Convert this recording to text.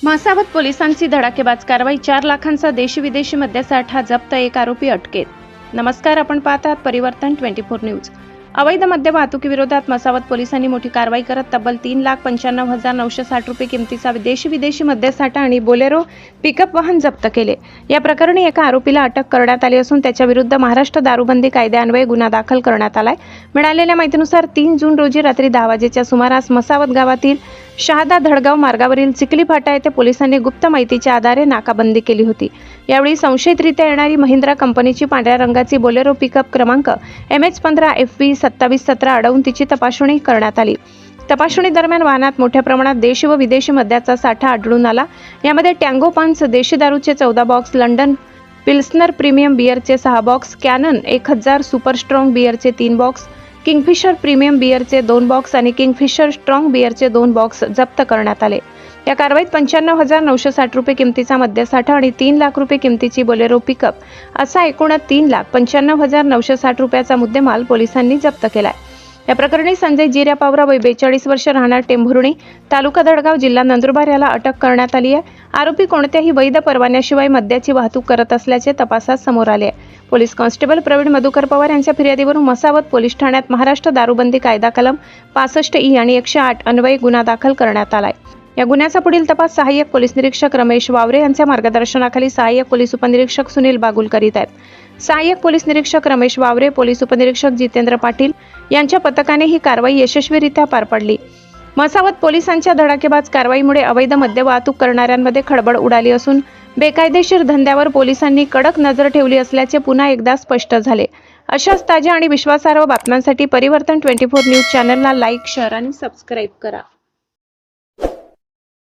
म्हसावत पोलिसांची धडाकेबाज कारवाई। 4 लाखांचा देशी विदेशी मद्यसाठा जप्त, एक आरोपी अटकेत। नमस्कार, आपण पाहत आहात परिवर्तन 24 न्यूज। अवैध मद्य वाहतुकीविरोधात म्हसावत पोलिसांनी मोठी कारवाई करत तब्बल 3,95,960 रुपये किमतीचा विदेशी मद्यसाठा आणि बोलेरो पिकअप वाहन जप्त केले। या प्रकरणी एका आरोपीला अटक करण्यात आली असून त्याच्या विरुद्ध महाराष्ट्र दारूबंदी कायद्यान्वये गुन्हा दाखल करण्यात आलाय। मिळालेल्या माहितीनुसार 3 जून रोजी रात्री 10 वाजेच्या सुमारास म्हसावत गावातील शहादा धडगाव मार्गावरील चिखली फाटा येथे पोलिसांनी गुप्त माहितीच्या आधारे नाकाबंदी केली होती। यावेळी संशयितरित्या येणारी महिंद्रा कंपनीची पांढऱ्या रंगाची बोलेरो पिकअप क्रमांक MH15 FV 2717 अडवून तिची तपासणी करण्यात आली। तपासणी दरम्यान वाहनात मोठ्या प्रमाणात देशी व विदेशी मद्याचा साठा आढळून आला। यामध्ये टँगो पान्स देशी दारूचे 14 बॉक्स, लंडन पिल्सनर प्रीमियम बियरचे 6 बॉक्स, कॅनन 1000 सुपर स्ट्रॉंग बियरचे 3 बॉक्स, किंगफिशर प्रीमियम बियरचे 2 बॉक्स आणि किंगफिशर स्ट्रॉंग बियरचे 2 बॉक्स जप्त करण्यात आले। या कारवाईत 95,960 रुपये किमतीचा मद्यसाठा आणि 3 लाख रुपये किमतीची बोलेरो पिकअप असा एकूण 3,95,960 रुपयाचा मुद्देमाल पोलिसांनी जप्त केलाय। या प्रकरणी संजय जिर्या पावरा वय 42 वर्ष, राहणार टेंभुर्णी, तालुका धडगाव, जिल्हा नंदुरबार याला अटक करण्यात आली आहे। आरोपी कोणत्याही वैध परवान्याशिवाय मद्याची वाहतूक करत असल्याचे तपासात समोर आले आहे। पोलीस कॉन्स्टेबल प्रवीण मधुकर पवार यांच्या फिर्यादीवरून म्हसावत पोलीस ठाण्यात महाराष्ट्र दारूबंदी कायदा कलम 65E आणि 108 अन्वये गुन्हा दाखल करण्यात आलाय। या गुन्ह्याचा पुढील तपास सहाय्यक पोलीस निरीक्षक रमेश वावरे यांच्या मार्गदर्शनाखाली सहाय्यक पोलीस उपनिरीक्षक सुनील बागुल करीत आहेत। सहाय्यक पोलीस निरीक्षक रमेश वावरे, पोलीस उपनिरीक्षक जितेंद्र पाटील यांच्या पथकाने ही कारवाई यशस्वीरित्या पार पाडली। म्हसावत पोलिसांच्या धडाकेबाज कारवाईमुळे अवैध मद्य वाहतूक करणाऱ्यांमध्ये खळबळ उडाली असून बेकायदेशीर धंद्यावर पोलिसांनी कडक नजर ठेवली असल्याचे पुन्हा एकदा स्पष्ट झाले। अशाच ताज्या आणि विश्वासार्ह बातम्यांसाठी परिवर्तन 24 न्यूज चॅनलला लाईक, शेअर आणि सबस्क्राईब करा।